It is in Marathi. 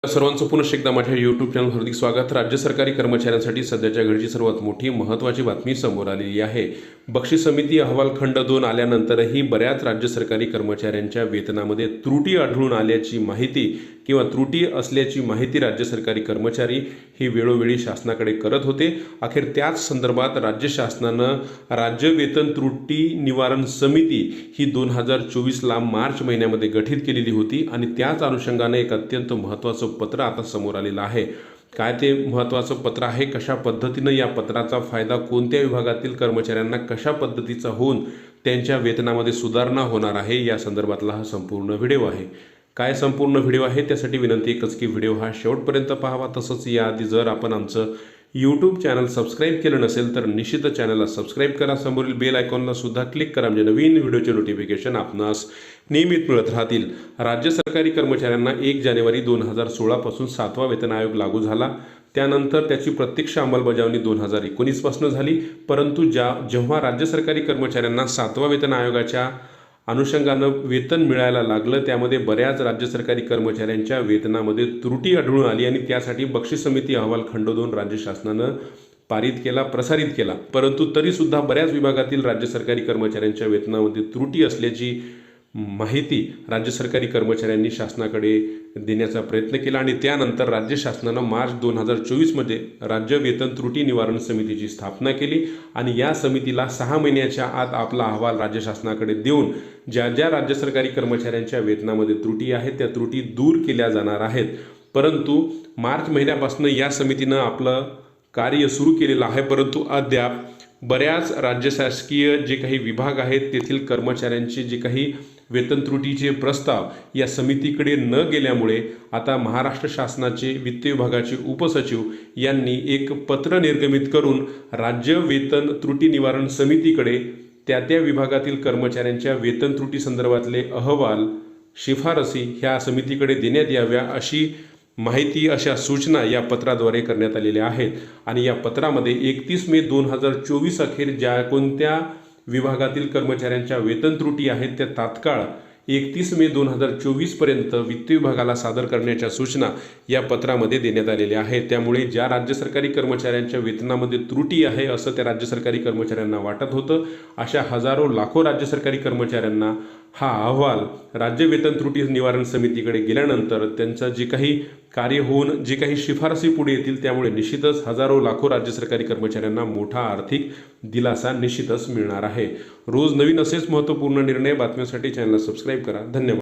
सर्वांचं पुन्हा एकदा माझ्या यूट्यूब चॅनल हार्दिक स्वागत। राज्य सरकारी कर्मचाऱ्यांसाठी सध्याच्या घडीची सर्वात मोठी महत्त्वाची बातमी समोर आलेली आहे। बक्षीस समिती अहवाल खंड 2 आल्यानंतरही बऱ्याच राज्य सरकारी कर्मचाऱ्यांच्या वेतनामध्ये त्रुटी आढळून आल्याची माहिती किंवा त्रुटी असल्याची माहिती राज्य सरकारी कर्मचारी ही वेळोवेळी शासनाकडे करत होते। अखेर त्याच संदर्भात राज्य शासनानं राज्य वेतन त्रुटी निवारण समिती ही 2024 ला मार्च महिन्यामध्ये गठीत केलेली होती आणि त्याच अनुषंगाने एक अत्यंत महत्त्वाचं पत्र आता समोर आलेलं आहे। काय ते महत्त्वाचं पत्र आहे, कशा पद्धतीने या पत्राचा फायदा कोणत्या विभागातील कर्मचाऱ्यांना कशा पद्धतीचा होऊन त्यांच्या वेतनामध्ये सुधारणा होणार आहे, या संदर्भातला हा संपूर्ण व्हिडिओ आहे। काय संपूर्ण व्हिडिओ आहे त्यासाठी विनंती एकच की व्हिडिओ हा शेवटपर्यंत पाहावा। तसंच याआधी जर आपण आमचं यूट्यूब चॅनल सबस्क्राईब केलं नसेल तर निश्चितच चॅनलला सबस्क्राईब करा, समोरील बेल आयकॉनला सुद्धा क्लिक करा म्हणजे नवीन व्हिडिओचे नोटिफिकेशन आपणास नियमित मिळत राहतील। राज्य सरकारी कर्मचाऱ्यांना 1 जानेवारी 2016 पासून 7वा वेतन आयोग लागू झाला। त्यानंतर त्याची प्रत्यक्ष अंमलबजावणी 2019 पासून झाली, परंतु जेव्हा राज्य सरकारी कर्मचाऱ्यांना 7वा वेतन आयोगाच्या अनुषंगानं वेतन मिळायला लागलं त्यामध्ये बऱ्याच राज्य सरकारी कर्मचाऱ्यांच्या वेतनामध्ये त्रुटी आढळून आली आणि त्यासाठी बक्षीस समिती अहवाल खंड 2 राज्य शासनानं पारित केला, प्रसारित केला। परंतु तरी सुद्धा बऱ्याच विभागातील राज्य सरकारी कर्मचाऱ्यांच्या वेतनामध्ये त्रुटी असल्याची माहिती राज्य सरकारी कर्मचाऱ्यांनी शासनाकडे देण्याचा प्रयत्न केला आणि त्यानंतर राज्य शासनानं मार्च 2024 मध्ये राज्य वेतन त्रुटी निवारण समितीची स्थापना केली आणि या समितीला 6 महिन्याच्या आत आपला अहवाल राज्य शासनाकडे देऊन ज्या राज्य सरकारी कर्मचाऱ्यांच्या वेतनामध्ये त्रुटी आहेत त्या त्रुटी दूर केल्या जाणार आहेत। परंतु मार्च महिन्यापासून या समितीनं आपलं कार्य सुरू केलेलं आहे, परंतु अद्याप बऱ्याच राज्य शासकीय जे काही विभाग आहेत तेथील कर्मचाऱ्यांचे जे काही वेतन त्रुटीचे प्रस्ताव या समितीकडे न गेल्यामुळे आता महाराष्ट्र शासनाचे वित्त विभागाचे उपसचिव यांनी एक पत्र निर्गमित करून राज्य वेतन त्रुटी निवारण समितीकडे त्या विभागातील कर्मचाऱ्यांच्या वेतन त्रुटी संदर्भातले अहवाल शिफारसी ह्या समितीकडे देण्यात याव्या अशी माहिती, अशा सूचना या पत्राद्वारे करण्यात आलेल्या आहेत। आणि या पत्रामध्ये 31 मे 2024 अखेर ज्या कोणत्या विभागातील कर्मचाऱ्यांच्या वेतन त्रुटी आहेत त्या तात्काळ 31 मे 2024 पर्यंत वित्त विभागाला सादर करण्याच्या सूचना या पत्रामध्ये देण्यात आलेल्या आहेत। त्यामुळे ज्या राज्य सरकारी कर्मचाऱ्यांच्या वेतनामध्ये त्रुटी आहे असं त्या राज्य सरकारी कर्मचाऱ्यांना वाटत होतं, अशा हजारो लाखो राज्य सरकारी कर्मचाऱ्यांना हा अहवाल राज्य वेतन त्रुटी निवारण समितीकडे गेल्यानंतर त्यांचं जे काही कार्य होऊन जे काही शिफारसी पुढे येतील त्यामुळे निश्चितच हजारो लाखो राज्य सरकारी कर्मचाऱ्यांना मोठा आर्थिक दिलासा निश्चितच मिळणार आहे। रोज नवीन असेच महत्त्वपूर्ण निर्णय बातम्यांसाठी चॅनलला सबस्क्राईब करा। धन्यवाद।